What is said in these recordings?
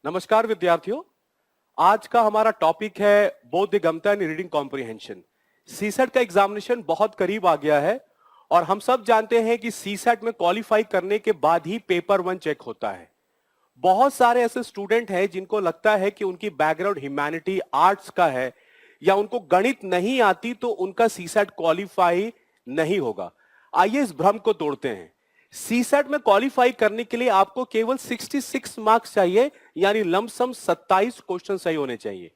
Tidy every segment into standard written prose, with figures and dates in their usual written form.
नमस्कार विद्यार्थियों, आज का हमारा टॉपिक है बोधगम्यता यानी रीडिंग कॉम्प्रिहेंशन। सीसेट का एग्जामिनेशन बहुत करीब आ गया है और हम सब जानते हैं कि सीसेट में क्वालिफाई करने के बाद ही पेपर 1 चेक होता है। बहुत सारे ऐसे स्टूडेंट हैं जिनको लगता है कि उनकी बैकग्राउंड ह्यूमैनिटी आर्ट्स का है या उनको गणित नहीं आती तो उनका सीसेट क्वालिफाई नहीं होगा। आइए इस भ्रम को तोड़ते हैं। सीसेट में क्वालिफाई करने के लिए आपको केवल 66 मार्क्स चाहिए, यानी लमसम 27 क्वेश्चन सही होने चाहिए।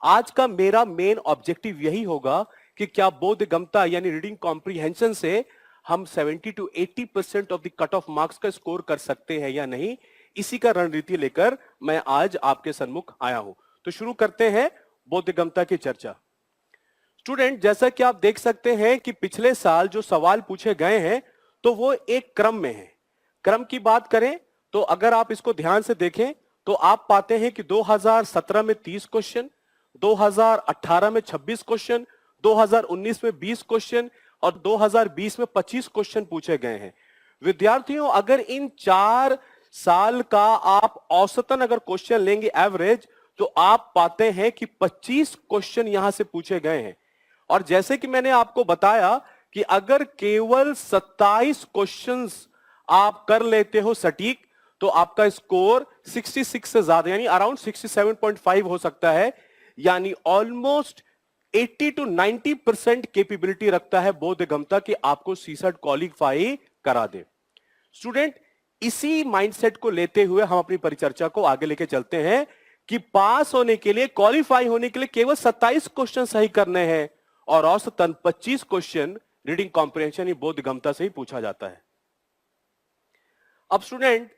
आज का मेरा मेन ऑब्जेक्टिव यही होगा कि क्या बोधगम्यता यानी रीडिंग कॉम्प्रिहेंशन से हम 70 to 80% of the cut off marks का स्कोर कर सकते हैं या नहीं। इसी का रणनीति लेकर मैं आज आपके सम्मुख आया हूं। तो शुरू करते हैं बोधगम्यता की चर्चा। स्टूडेंट, जैसा कि आप देख सकते हैं कि पिछले साल जो सवाल पूछे गए हैं तो वो एक क्रम में है। क्रम की बात करें तो अगर आप इसको ध्यान से देखें तो आप पाते हैं कि 2017 में 30 क्वेश्चन, 2018 में 26 क्वेश्चन, 2019 में 20 क्वेश्चन और 2020 में 25 क्वेश्चन पूछे गए हैं। विद्यार्थियों, अगर इन 4 साल का आप औसतन अगर क्वेश्चन लेंगे एवरेज, तो आप पाते हैं कि 25 क्वेश्चन यहां से पूछे गए हैं। और जैसे कि मैंने आपको बताया कि अगर केवल 27 क्वेश्चंस आप कर लेते हो सटीक, तो आपका स्कोर 66 से ज्यादा यानी अराउंड 67.5 हो सकता है। यानी ऑलमोस्ट 80 to 90% कैपेबिलिटी रखता है बोधगम्यता कि आपको सीसेट क्वालिफाई करा दे। स्टूडेंट, इसी माइंडसेट को लेते हुए हम अपनी परिचर्चा को आगे लेके चलते हैं कि पास होने के लिए, क्वालिफाई होने के लिए केवल 27 क्वेश्चन सही करने हैं और औसतन 25 क्वेश्चन रीडिंग कॉम्प्रिहेंशन ही बोधगम्यता से ही पूछा जाता है। अब स्टूडेंट,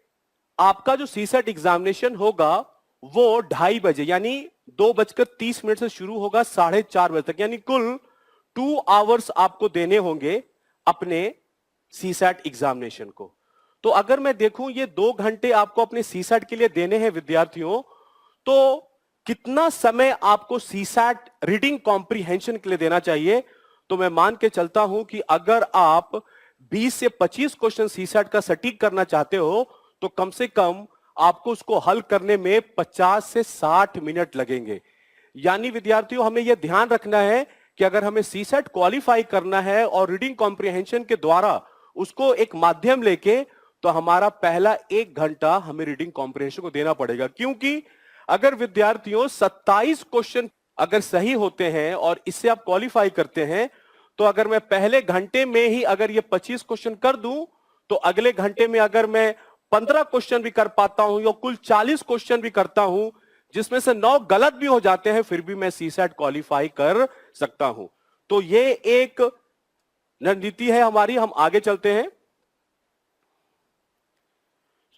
आपका जो सीसेट एग्जामिनेशन होगा वो 2:30 बजे यानी 2:30 से शुरू होगा 4:30 बजे तक, यानी कुल 2 आवर्स आपको देने होंगे अपने सीसेट एग्जामिनेशन को। तो अगर मैं देखूं ये 2 घंटे आपको अपने सीसेट के लिए देने हैं विद्यार्थियों, तो कितना समय आपको सीसेट रीडिंग कॉम्प्रिहेंशन के लिए देना चाहिए? तो मैं मान के चलता हूं कि अगर आप 20 से 25 क्वेश्चन सीसेट का सटीक करना चाहते हो तो कम से कम आपको उसको हल करने में 50 से 60 मिनट लगेंगे। यानी विद्यार्थियों, हमें यह ध्यान रखना है कि अगर हमें सीसेट क्वालिफाई करना है और रीडिंग कॉम्प्रिहेंशन के द्वारा उसको एक माध्यम लेके, तो हमारा पहला 1 घंटा हमें रीडिंग कॉम्प्रिहेंशन को देना पड़ेगा। क्योंकि अगर विद्यार्थियों 27 क्वेश्चन अगर सही होते हैं और इससे आप क्वालिफाई करते हैं, तो अगर मैं पहले घंटे में ही अगर ये 25 क्वेश्चन कर दूं, तो अगले घंटे में अगर मैं 15 क्वेश्चन भी कर पाता हूं या कुल 40 क्वेश्चन भी करता हूं, जिसमें से 9 गलत भी हो जाते हैं, फिर भी मैं सीसेट क्वालिफाई कर सकता हूं। तो ये एक रणनीति है हमारी। हम आगे चलते हैं।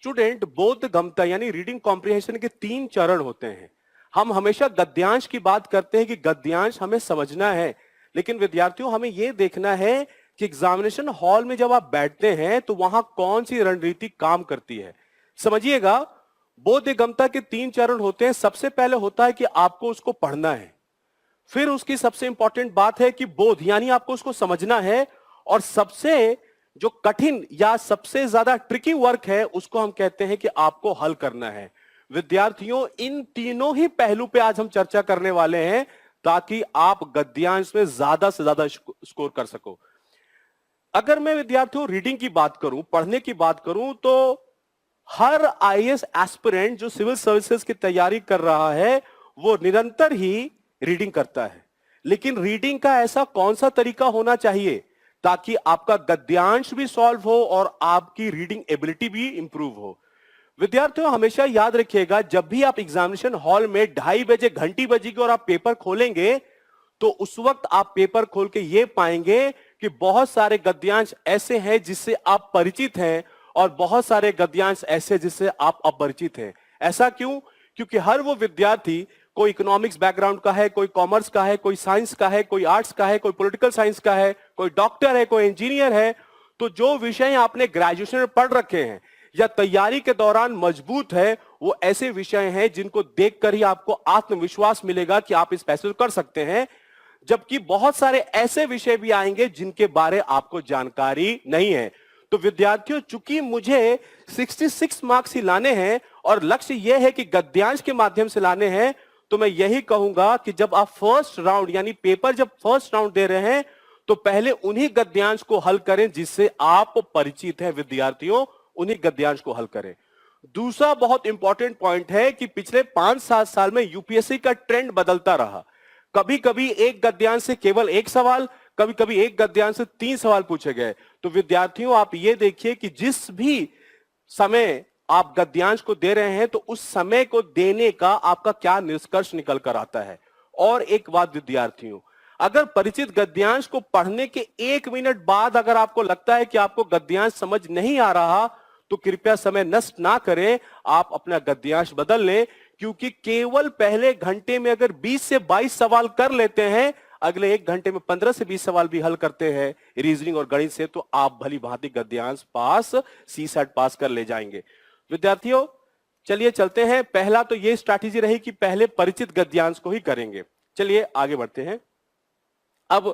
स्टूडेंट, बोधगम्यता यानी रीडिंग कॉम्प्रिहेंशन के 3 चरण होते हैं। हम हमेशा गद्यांश की बात करते हैं कि गद्यांश हमें समझना है, लेकिन विद्यार्थियों हमें यह देखना है कि एग्जामिनेशन हॉल में जब आप बैठते हैं तो वहां कौन सी रणनीति काम करती है। समझिएगा, बोधगम्यता के 3 चरण होते हैं। सबसे पहले होता है कि आपको उसको पढ़ना है, फिर उसकी सबसे इंपॉर्टेंट बात है कि बोध यानी आपको उसको समझना है, और सबसे जो कठिन या सबसे ज्यादा ट्रिकी वर्क है उसको हम कहते हैं कि आपको हल करना है। विद्यार्थियों, इन तीनों ही पहलू पे आज हम चर्चा करने वाले हैं ताकि आप गद्यांश में ज्यादा से ज्यादा स्कोर कर सको। अगर मैं विद्यार्थियों रीडिंग की बात करूं, पढ़ने की बात करूं, तो हर आईएएस एस्पिरेंट जो सिविल सर्विसेज की तैयारी कर रहा है वो निरंतर ही रीडिंग करता है। लेकिन रीडिंग का ऐसा कौन सा तरीका होना चाहिए ताकि आपका गद्यांश भी सॉल्व हो और आपकी रीडिंग एबिलिटी भी इंप्रूव हो। विद्यार्थियों, हमेशा याद रखिएगा, जब भी आप एग्जामिनेशन हॉल में 2:30 बजे घंटी बजेगी और आप पेपर खोलेंगे, तो उस वक्त आप पेपर खोल के ये पाएंगे कि बहुत सारे गद्यांश ऐसे हैं जिससे आप परिचित हैं और बहुत सारे गद्यांश ऐसे जिससे आप अपरिचित हैं। ऐसा क्यों? क्योंकि हर वो विद्यार्थी, कोई इकोनॉमिक्स बैकग्राउंड का है, कोई कॉमर्स का है, कोई साइंस का है, कोई आर्ट्स का है, कोई पॉलिटिकल साइंस का है, कोई डॉक्टर है, कोई इंजीनियर है, तो जो विषय आपने ग्रेजुएशन में पढ़ रखे हैं या तैयारी के दौरान मजबूत है, वो ऐसे विषय हैं जिनको देखकर ही आपको आत्मविश्वास मिलेगा कि आप इस फैसले को कर सकते हैं। जबकि बहुत सारे ऐसे विषय भी आएंगे जिनके बारे आपको जानकारी नहीं है। तो विद्यार्थियों, चूंकि मुझे 66 मार्क्स ही लाने हैं और लक्ष्य यह है कि गद्यांश के माध्यम से लाने हैं, तो मैं यही कहूंगा कि जब आप फर्स्ट राउंड यानी पेपर जब फर्स्ट राउंड दे रहे हैं तो पहले उन्हीं गद्यांश को हल करें जिससे आप परिचित हैं। विद्यार्थियों, उन्हीं गद्यांश को हल करें। दूसरा बहुत इंपॉर्टेंट पॉइंट है कि पिछले 5-7 साल में यूपीएससी का ट्रेंड बदलता रहा। कभी कभी एक गद्यांश से केवल एक सवाल, कभी कभी एक गद्यांश से 3 सवाल पूछे गए। तो विद्यार्थियों, आप ये देखिए कि जिस भी समय आप गद्यांश को दे रहे हैं तो उस समय को देने का आपका क्या निष्कर्ष निकल कर आता है। और एक बात विद्यार्थियों, अगर परिचित गद्यांश को पढ़ने के 1 मिनट बाद अगर आपको लगता है कि आपको गद्यांश समझ नहीं आ रहा, तो कृपया समय नष्ट ना करें, आप अपना गद्यांश बदल लें। क्योंकि केवल पहले घंटे में अगर 20 से 22 सवाल कर लेते हैं, अगले 1 घंटे में 15 से 20 सवाल भी हल करते हैं रीजनिंग और गणित से, तो आप भली भांति गद्यांश पास, सीसैट पास कर ले जाएंगे। विद्यार्थियों, चलिए चलते हैं। पहला तो ये स्ट्रैटेजी रही कि पहले परिचित गद्यांश को ही करेंगे। चलिए आगे बढ़ते हैं। अब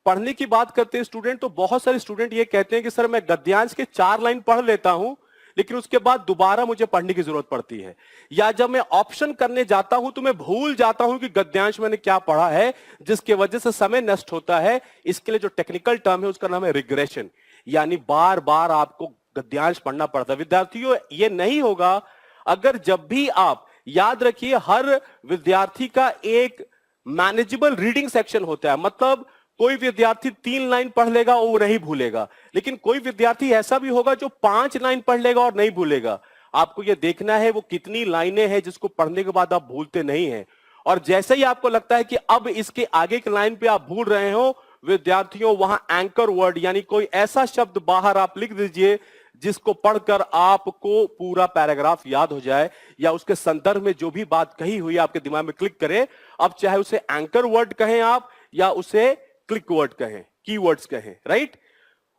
पढ़ने की बात करते हैं स्टूडेंट, तो बहुत सारे स्टूडेंट ये कहते हैं कि सर मैं गद्यांश के 4 लाइन पढ़ लेता हूं, लेकिन उसके बाद दोबारा मुझे पढ़ने की जरूरत पड़ती है, या जब मैं ऑप्शन करने जाता हूं तो मैं भूल जाता हूं कि गद्यांश मैंने क्या पढ़ा है, जिसकी वजह से समय नष्ट होता है। इसके लिए जो टेक्निकल टर्म है उसका नाम है रिग्रेशन, यानी बार बार आपको गद्यांश पढ़ना पड़ता है। विद्यार्थियों, ये नहीं होगा अगर जब भी आप, याद रखिए, हर विद्यार्थी का एक मैनेजेबल रीडिंग सेक्शन होता है। मतलब कोई विद्यार्थी 3 लाइन पढ़ लेगा और वो नहीं भूलेगा, लेकिन कोई विद्यार्थी ऐसा भी होगा जो 5 लाइन पढ़ लेगा और नहीं भूलेगा। आपको ये देखना है वो कितनी लाइनें हैं जिसको पढ़ने के बाद आप भूलते नहीं हैं। और जैसे ही आपको लगता है कि अब इसके आगे की लाइन पे आप भूल रहे हो, विद्यार्थियों, वहां एंकर वर्ड यानी कोई ऐसा शब्द बाहर आप लिख दीजिए जिसको पढ़कर आपको पूरा पैराग्राफ याद हो जाए, या उसके संदर्भ में जो भी बात कही हुई आपके दिमाग में क्लिक करे। अब चाहे उसे एंकर वर्ड कहें आप, या उसे क्लिक वर्ड कहें, कीवर्ड्स कहें, राइट।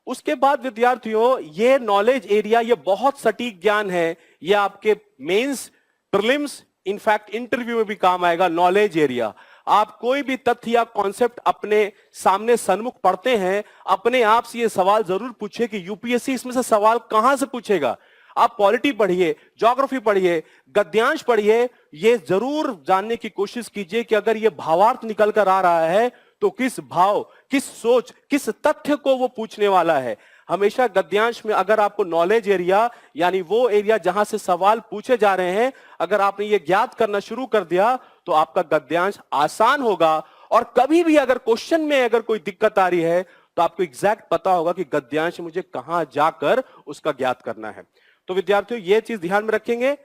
उसके बाद विद्यार्थियों, ये नॉलेज एरिया, ये बहुत सटीक ज्ञान है, ये आपके मेंस, प्रीलिम्स, इनफैक्ट इंटरव्यू में भी काम आएगा। नॉलेज एरिया, आप कोई भी तथ्य या कॉन्सेप्ट अपने सामने सन्मुख पढ़ते हैं, अपने आप से ये सवाल जरूर पूछिए कि यूपीएससी इसमें से सवाल कहां से पूछेगा। आप पॉलिटी पढ़िए, ज्योग्राफी पढ़िए, गद्यांश पढ़िए, ये जरूर जानने की कोशिश कीजिए कि अगर ये भावार्थ निकल कर आ रहा है तो किस भाव, किस सोच, किस तथ्य को वो पूछने वाला है। हमेशा गद्यांश में अगर आपको नॉलेज एरिया, यानी वो एरिया जहां से सवाल पूछे जा रहे हैं, अगर आपने ये ज्ञात करना शुरू कर दिया तो आपका गद्यांश आसान होगा। और कभी भी अगर क्वेश्चन में अगर कोई दिक्कत आ रही है तो आपको एग्जैक्ट पता होगा कि गद्यांश मुझे कहां जाकर उसका ज्ञात करना है। तो विद्यार्थियों, ये चीज ध्यान में रखेंगे।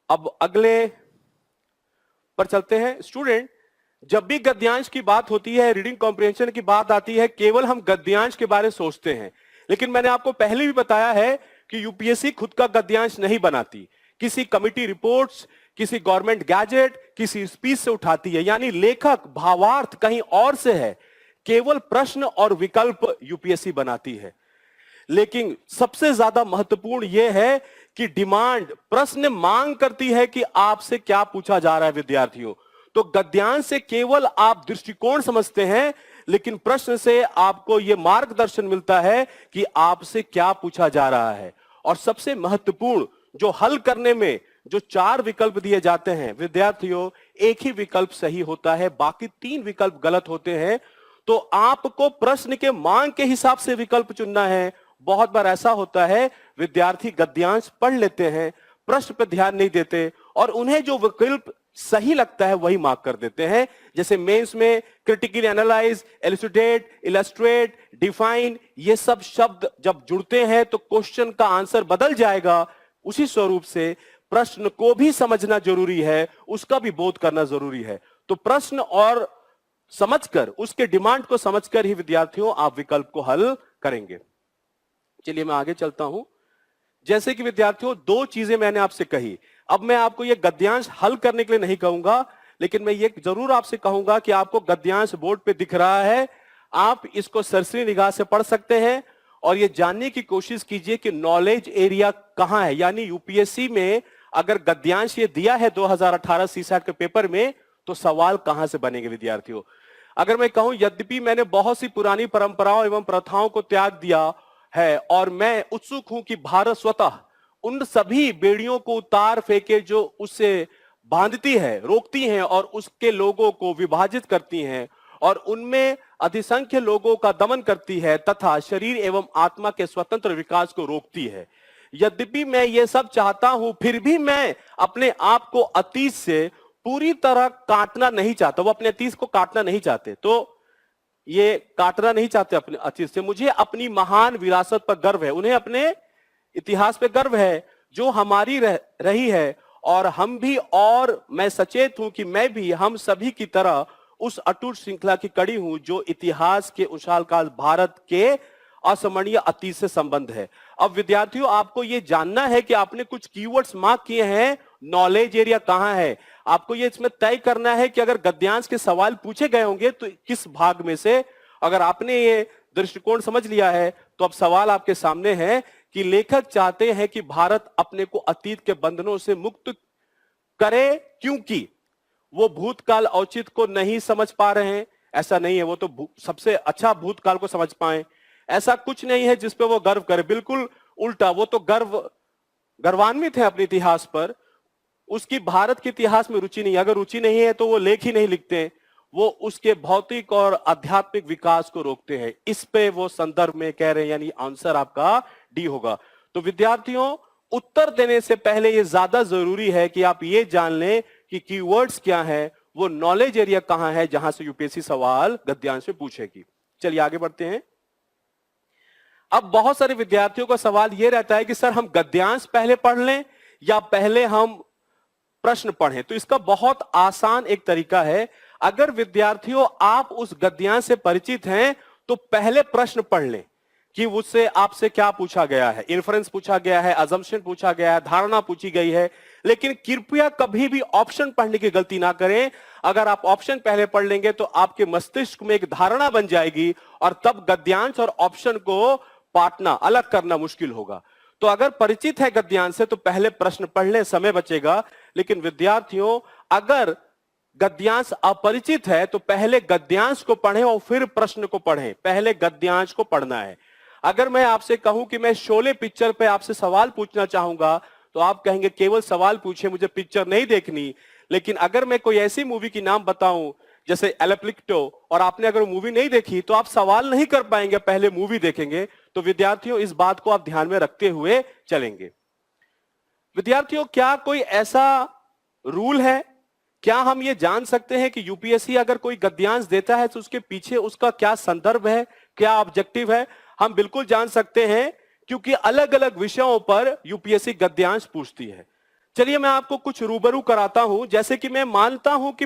अब अगले पर चलते हैं। स्टूडेंट, जब भी गद्यांश की बात होती है, रीडिंग कॉम्प्रिहेंशन की बात आती है, केवल हम गद्यांश के बारे में सोचते हैं, लेकिन मैंने आपको पहले भी बताया है कि यूपीएससी खुद का गद्यांश नहीं बनाती, किसी कमिटी रिपोर्ट्स, किसी गवर्नमेंट गैजेट, किसी स्पीच से उठाती है। यानी लेखक, भावार्थ कहीं और से है, केवल प्रश्न और विकल्प यूपीएससी बनाती है। लेकिन सबसे ज्यादा महत्वपूर्ण यह है कि डिमांड, प्रश्न मांग करती है कि आपसे क्या पूछा जा रहा है। विद्यार्थियों, तो गद्यांश से केवल आप दृष्टिकोण समझते हैं, लेकिन प्रश्न से आपको यह मार्गदर्शन मिलता है कि आपसे क्या पूछा जा रहा है। और सबसे महत्वपूर्ण, जो हल करने में जो 4 विकल्प दिए जाते हैं, विद्यार्थियों, एक ही विकल्प सही होता है, बाकी 3 विकल्प गलत होते हैं। तो आपको प्रश्न के मांग के हिसाब से विकल्प चुनना है। बहुत बार ऐसा होता है, विद्यार्थी गद्यांश पढ़ लेते हैं, प्रश्न पर ध्यान नहीं देते, और उन्हें जो विकल्प सही लगता है वही मार्क कर देते हैं। जैसे मेंस में critically analyse, elucidate, illustrate, define, ये सब शब्द जब जुड़ते हैं तो क्वेश्चन का आंसर बदल जाएगा। उसी स्वरूप से प्रश्न को भी समझना जरूरी है, उसका भी बोध करना जरूरी है। तो प्रश्न और समझकर, उसके डिमांड को समझकर ही विद्यार्थियों आप विकल्प को हल करेंगे। चलिए मैं आगे चलता हूं। जैसे कि विद्यार्थियों, 2 चीजें मैंने आपसे कही। अब मैं आपको ये गद्यांश हल करने के लिए नहीं कहूंगा, लेकिन मैं ये जरूर आपसे कहूंगा कि आपको गद्यांश बोर्ड पे दिख रहा है, आप इसको सरसरी निगाह से पढ़ सकते हैं और ये जानने की कोशिश कीजिए कि नॉलेज एरिया कहां है। यानी यूपीएससी में अगर गद्यांश ये दिया है 2018 सीसैट के पेपर में, तो सवाल कहां से बनेंगे। विद्यार्थियों, अगर मैं कहूं यद्यपि मैंने बहुत सी पुरानी परंपराओं एवं प्रथाओं को त्याग दिया है और मैं उत्सुक हूं कि भारत स्वतः उन सभी बेड़ियों को उतार फेंके जो उससे बांधती है, रोकती हैं और उसके लोगों को विभाजित करती हैं और उनमें अधिसंख्य लोगों का दमन करती है तथा शरीर एवं आत्मा के स्वतंत्र विकास को रोकती है। यद्यपि मैं ये सब चाहता हूं, फिर भी मैं अपने आप को अतीत से पूरी तरह काटना नहीं चाहता। वो अपने अतीत को काटना नहीं चाहते, तो ये काटना नहीं चाहते अपने अतीत से। मुझे अपनी महान विरासत पर गर्व है, उन्हें अपने इतिहास पे गर्व है जो हमारी रही है और हम भी, और मैं सचेत हूं कि मैं भी हम सभी की तरह उस अटूट श्रृंखला की कड़ी हूं जो इतिहास के उछाल-काल भारत के असमरणीय अतीत से संबंध है। अब विद्यार्थियों, आपको यह जानना है कि आपने कुछ कीवर्ड्स मार्क किए हैं, नॉलेज एरिया कहां है। आपको ये इसमें तय करना है कि अगर गद्यांश के सवाल पूछे गए होंगे तो किस भाग में से। अगर आपने ये दृष्टिकोण समझ लिया है तो अब सवाल आपके सामने है कि लेखक चाहते हैं कि भारत अपने को अतीत के बंधनों से मुक्त करे, क्योंकि वो भूतकाल औचित्य को नहीं समझ पा रहे हैं। ऐसा नहीं है, वो तो सबसे अच्छा भूतकाल को समझ पाए। ऐसा कुछ नहीं है जिसपे वो गर्व करे, बिल्कुल उल्टा, वो तो गर्वान्वित है अपने इतिहास पर। उसकी भारत के इतिहास में रुचि नहीं, अगर रुचि नहीं है तो वो लेख ही नहीं लिखते। वो उसके भौतिक और आध्यात्मिक विकास को रोकते हैं। इस पे वो संदर्भ में कह रहे हैं, यानी आंसर आपका डी होगा। तो विद्यार्थियों, उत्तर देने से पहले ये ज्यादा जरूरी है कि आप ये जान लें कि कीवर्ड्स क्या है, वो नॉलेज एरिया कहां है जहां से यूपीएससी सवाल गद्यांश में पूछेगी। चलिए आगे बढ़ते हैं। अब बहुत सारे विद्यार्थियों का सवाल यह रहता है कि सर हम गद्यांश पहले पढ़ लें या पहले हम प्रश्न पढ़ें। तो इसका बहुत आसान एक तरीका है। अगर विद्यार्थियों आप उस गद्यांश से परिचित हैं तो पहले प्रश्न पढ़ लें कि उससे आपसे क्या पूछा गया है। इन्फरेंस पूछा गया है, अजम्पशन पूछा गया है, धारणा पूछी गई है। लेकिन कृपया कभी भी ऑप्शन पढ़ने की गलती ना करें। अगर आप ऑप्शन पहले पढ़ लेंगे तो आपके मस्तिष्क में एक धारणा बन जाएगी और तब गद्यांश और ऑप्शन को पाटना, अलग करना मुश्किल होगा। तो अगर परिचित है गद्यांश से तो पहले प्रश्न पढ़ लें, समय बचेगा। लेकिन विद्यार्थियों, अगर गद्यांश अपरिचित है तो पहले गद्यांश को पढ़ें और फिर प्रश्न को पढ़ें। पहले गद्यांश को पढ़ना है। अगर मैं आपसे कहूं कि मैं शोले पिक्चर पे आपसे सवाल पूछना चाहूंगा तो आप कहेंगे केवल सवाल पूछे, मुझे पिक्चर नहीं देखनी। लेकिन अगर मैं कोई ऐसी मूवी की नाम बताऊं जैसे एलेप्लिक्टो और आपने अगर मूवी नहीं देखी तो आप सवाल नहीं कर पाएंगे, पहले मूवी देखेंगे। तो विद्यार्थियों, इस बात को आप ध्यान में रखते हुए चलेंगे। विद्यार्थियों, क्या कोई ऐसा रूल है, क्या हम ये जान सकते हैं कि यूपीएससी अगर कोई गद्यांश देता है तो उसके पीछे उसका क्या संदर्भ है, क्या ऑब्जेक्टिव है? हम बिल्कुल जान सकते हैं, क्योंकि अलग अलग विषयों पर यूपीएससी गद्यांश पूछती है। चलिए मैं आपको कुछ रूबरू कराता हूं। जैसे कि मैं मानता हूं कि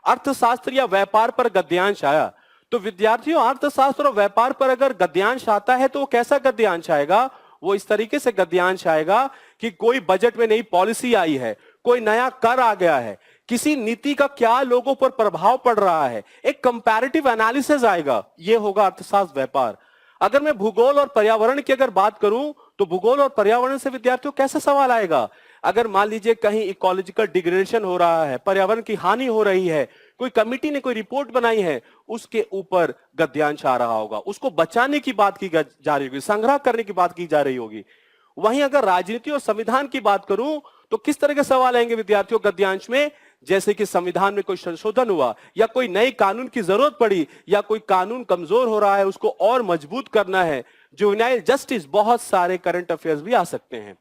अर्थशास्त्र या व्यापार पर गद्यांश आया, तो विद्यार्थियों अर्थशास्त्र और व्यापार पर अगर गद्यांश आता है तो वो कैसा गद्यांश आएगा? वो इस तरीके से गद्यांश आएगा कि कोई बजट में नई पॉलिसी आई है, कोई नया कर आ गया है, किसी नीति का क्या लोगों पर प्रभाव पड़ रहा है, एक कंपैरेटिव एनालिसिस आएगा। ये होगा अर्थशास्त्र व्यापार। अगर मैं भूगोल और पर्यावरण की अगर बात करूं तो भूगोल और पर्यावरण से विद्यार्थियों कैसा सवाल आएगा? अगर मान लीजिए कहीं इकोलॉजिकल डिग्रेडेशन हो रहा है, पर्यावरण की हानि हो रही है, कोई कमिटी ने कोई रिपोर्ट बनाई है, उसके ऊपर गद्यांश आ रहा होगा, उसको बचाने की बात की जा रही होगी, संग्रह करने की बात की जा रही होगी। वहीं अगर राजनीति और संविधान की बात करूं तो किस तरह के सवाल आएंगे विद्यार्थियों गद्यांश में? जैसे कि संविधान में कोई संशोधन हुआ या कोई नए कानून की जरूरत पड़ी या कोई कानून कमजोर हो रहा है, उसको और मजबूत करना है, जुवेनाइल जस्टिस, बहुत सारे करंट अफेयर्स भी आ सकते हैं।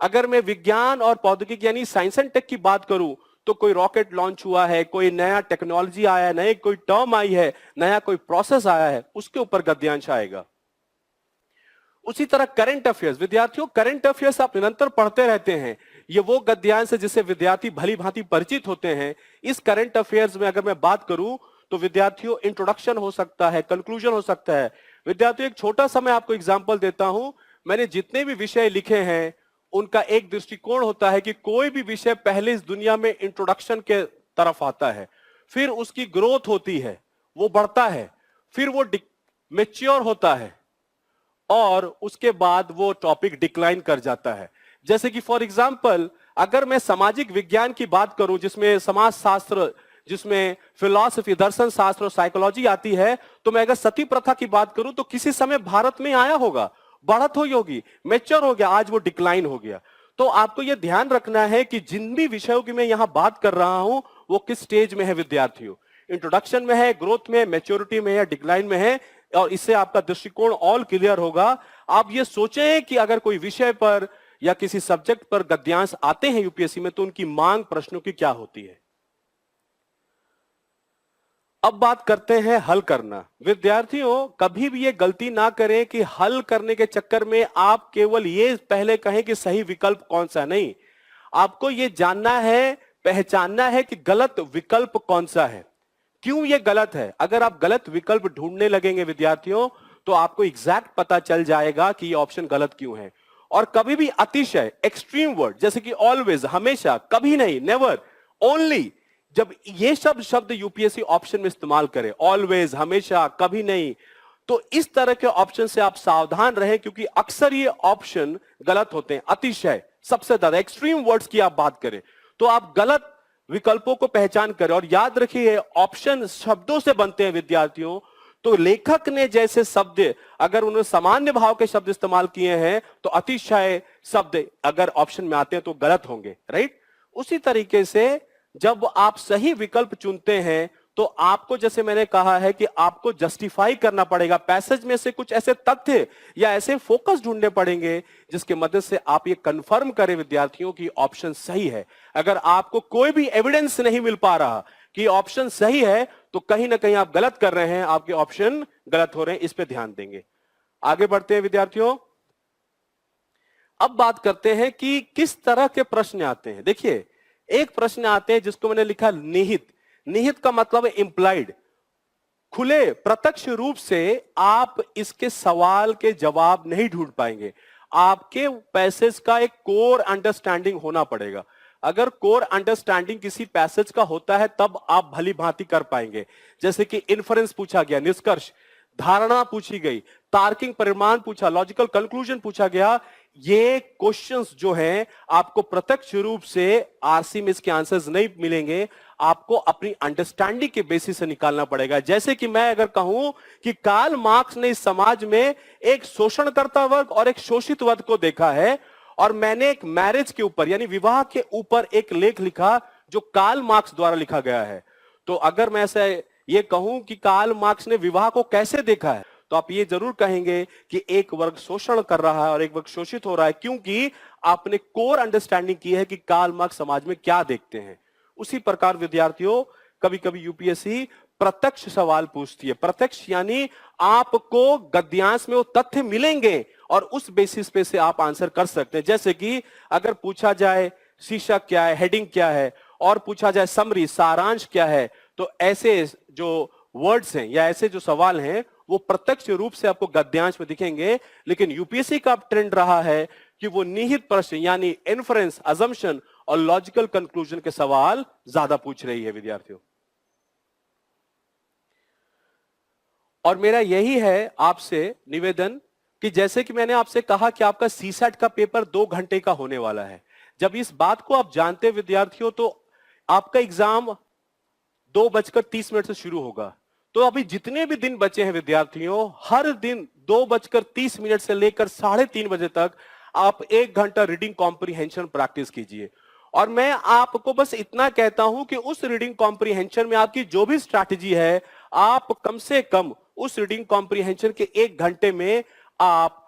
अगर मैं विज्ञान और प्रौद्योगिकी यानी साइंस एंड टेक की बात करूं तो कोई रॉकेट लॉन्च हुआ है, कोई नया टेक्नोलॉजी आया है, नई कोई टर्म आई है, नया कोई प्रोसेस आया है, उसके ऊपर गद्यांश आएगा। उसी तरह करंट अफेयर्स, विद्यार्थियों करंट अफेयर्स आप निरंतर पढ़ते रहते हैं, ये वो गद्यांश है जिससे विद्यार्थी भली भांति परिचित होते हैं। इस करंट अफेयर्स में अगर मैं बात करूं तो विद्यार्थियों इंट्रोडक्शन हो सकता है, कंक्लूजन हो सकता है। विद्यार्थियों एक छोटा सा मैं आपको एग्जांपल देता हूं। मैंने जितने भी विषय लिखे हैं उनका एक दृष्टिकोण होता है कि कोई भी विषय पहले इस दुनिया में इंट्रोडक्शन के तरफ आता है, फिर उसकी ग्रोथ होती है, वो बढ़ता है, फिर वो मैच्योर होता है और उसके बाद वो टॉपिक डिक्लाइन कर जाता है। जैसे कि फॉर एग्जांपल अगर मैं सामाजिक विज्ञान की बात करूं जिसमें समाज शास्त्र जिसमें फिलॉसफी, दर्शन शास्त्र और साइकोलॉजी आती है, तो मैं अगर सती प्रथा की बात करूं तो किसी समय भारत में आया होगा, बढ़त हुई होगी, मेच्योर हो गया, आज वो डिक्लाइन हो गया। तो आपको यह ध्यान रखना है कि जिन भी विषयों की मैं यहां बात कर रहा हूं वो किस स्टेज में है विद्यार्थियों, इंट्रोडक्शन में है, ग्रोथ में, मैच्योरिटी में या डिक्लाइन में है, और इससे आपका दृष्टिकोण ऑल क्लियर होगा। आप ये सोचें कि अगर कोई विषय पर या किसी सब्जेक्ट पर गद्यांश आते हैं यूपीएससी में तो उनकी मांग प्रश्नों की क्या होती है। अब बात करते हैं हल करना। विद्यार्थियों कभी भी ये गलती ना करें कि हल करने के चक्कर में आप केवल ये पहले कहें कि सही विकल्प कौन सा, नहीं, आपको ये जानना है, पहचानना है कि गलत विकल्प कौन सा है, क्यों ये गलत है। अगर आप गलत विकल्प ढूंढने लगेंगे विद्यार्थियों तो आपको एग्जैक्ट पता चल जाएगा कि ये ऑप्शन गलत क्यों है। और कभी भी अतिशय, एक्सट्रीम वर्ड जैसे कि ऑलवेज, हमेशा, कभी नहीं, नेवर, ओनली, जब ये शब्द यूपीएससी ऑप्शन में इस्तेमाल करे, ऑलवेज, हमेशा, कभी नहीं, तो इस तरह के ऑप्शन से आप सावधान रहें, क्योंकि अक्सर ये ऑप्शन गलत होते हैं। अतिशय, सबसे ज्यादा एक्सट्रीम वर्ड्स की आप बात करें तो आप गलत विकल्पों को पहचान करें। और याद रखिए ऑप्शन शब्दों से बनते हैं विद्यार्थियों, तो लेखक ने जैसे शब्द, अगर उन्होंने सामान्य भाव के शब्द इस्तेमाल किए हैं तो अतिशय शब्द अगर ऑप्शन में आते हैं तो गलत होंगे, राइट। उसी तरीके से जब आप सही विकल्प चुनते हैं तो आपको, जैसे मैंने कहा है कि आपको जस्टिफाई करना पड़ेगा, पैसेज में से कुछ ऐसे तथ्य या ऐसे फोकस ढूंढने पड़ेंगे जिसके मदद से आप ये कंफर्म करें विद्यार्थियों की ऑप्शन सही है। अगर आपको कोई भी एविडेंस नहीं मिल पा रहा कि ऑप्शन सही है तो कहीं ना कहीं आप गलत कर रहे हैं, आपके ऑप्शन गलत हो रहे हैं, इस पे ध्यान देंगे। आगे बढ़ते हैं विद्यार्थियों। अब बात करते हैं कि किस तरह के प्रश्न आते हैं। देखिए, एक प्रश्न आते हैं जिसको मैंने लिखा निहित। निहित का मतलब है इंप्लाइड, खुले, प्रत्यक्ष रूप से आप इसके सवाल के जवाब नहीं ढूंढ पाएंगे। आपके पैसेज का एक कोर अंडरस्टैंडिंग होना पड़ेगा। अगर कोर अंडरस्टैंडिंग किसी पैसेज का होता है तब आप भली भांति कर पाएंगे। जैसे कि इन्फरेंस पूछा गया, निष्कर्ष, धारणा पूछी गई, तार्किक परिमाण पूछा, लॉजिकल कंक्लूजन पूछा गया। ये क्वेश्चंस जो हैं आपको प्रत्यक्ष रूप से आरसी में इसके आंसर्स नहीं मिलेंगे, आपको अपनी अंडरस्टैंडिंग के बेसिस से निकालना पड़ेगा। जैसे कि मैं अगर कहूं कि कार्ल मार्क्स ने इस समाज में एक शोषणकर्ता वर्ग और एक शोषित वर्ग को देखा है, और मैंने एक मैरिज के ऊपर यानी विवाह के ऊपर एक लेख लिखा जो कार्ल मार्क्स द्वारा लिखा गया है, तो अगर मैं ऐसे ये कहूं कि कार्ल मार्क्स ने विवाह को कैसे देखा है तो आप ये जरूर कहेंगे कि एक वर्ग शोषण कर रहा है और एक वर्ग शोषित हो रहा है, क्योंकि आपने कोर अंडरस्टैंडिंग की है कि कार्ल मार्क्स समाज में क्या देखते हैं। उसी प्रकार विद्यार्थियों कभी कभी यूपीएससी प्रत्यक्ष सवाल पूछती है। प्रत्यक्ष यानी आपको गद्यांश में वो तथ्य मिलेंगे और उस बेसिस पे से आप आंसर कर सकते हैं। जैसे कि अगर पूछा जाए शीर्षक क्या है, हेडिंग क्या है, और पूछा जाए समरी, सारांश क्या है, तो ऐसे जो वर्ड्स हैं या ऐसे जो सवाल हैं वो प्रत्यक्ष रूप से आपको गद्यांश में दिखेंगे। लेकिन यूपीएससी का ट्रेंड रहा है कि वो निहित प्रश्न यानी इन्फरेंस, अजम्पशन और लॉजिकल कंक्लूजन के सवाल ज्यादा पूछ रही है विद्यार्थियों। और मेरा यही है आपसे निवेदन कि जैसे कि मैंने आपसे कहा कि आपका सीसैट का पेपर 2 घंटे का होने वाला है। जब इस बात को आप जानते विद्यार्थियों तो आपका एग्जाम 2:30 से शुरू होगा। तो अभी जितने भी दिन बचे हैं विद्यार्थियों, हर दिन 2:30 से लेकर 3:30 बजे तक आप 1 घंटा रीडिंग कॉम्प्रिहेंशन प्रैक्टिस कीजिए। और मैं आपको बस इतना कहता हूं कि उस रीडिंग कॉम्प्रिहेंशन में आपकी जो भी स्ट्रैटेजी है, आप कम से कम उस रीडिंग कॉम्प्रिहेंशन के 1 घंटे में आप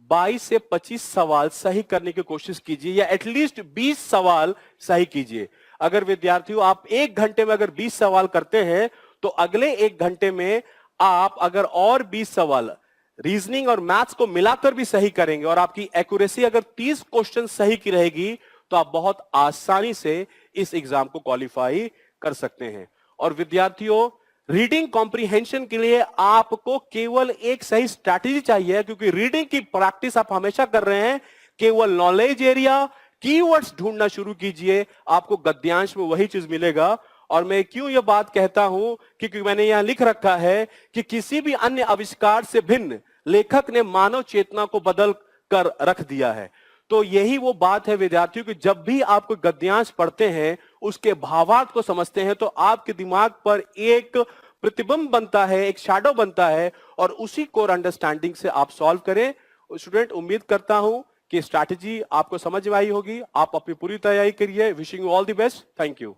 22 से 25 सवाल सही करने की कोशिश कीजिए, या एटलीस्ट 20 सवाल सही कीजिए। अगर विद्यार्थियों आप 1 घंटे में अगर 20 सवाल करते हैं तो अगले 1 घंटे में आप अगर और 20 सवाल रीजनिंग और मैथ्स को मिलाकर भी सही करेंगे और आपकी एक्यूरेसी अगर 30 क्वेश्चन सही की रहेगी तो आप बहुत आसानी से इस एग्जाम को क्वालिफाई कर सकते हैं। और विद्यार्थियों रीडिंग कॉम्प्रिहेंशन के लिए आपको केवल एक सही स्ट्रैटेजी चाहिए, क्योंकि रीडिंग की प्रैक्टिस आप हमेशा कर रहे हैं। केवल नॉलेज एरिया, कीवर्ड्स ढूंढना शुरू कीजिए, आपको गद्यांश में वही चीज मिलेगा। और मैं क्यों यह बात कहता हूं, क्योंकि मैंने यहां लिख रखा है कि किसी भी अन्य आविष्कार से भिन्न लेखक ने मानव चेतना को बदल कर रख दिया है। तो यही वो बात है विद्यार्थियों कि जब भी आप कोई गद्यांश पढ़ते हैं, उसके भावार्थ को समझते हैं, तो आपके दिमाग पर एक प्रतिबिंब बनता है, एक शैडो बनता है, और उसी कोर अंडरस्टैंडिंग से आप सॉल्व करें। स्टूडेंट, उम्मीद करता हूं कि स्ट्रैटेजी आपको समझ में आई होगी। आप अपनी पूरी तैयारी करिए। Wishing you all the best. Thank you.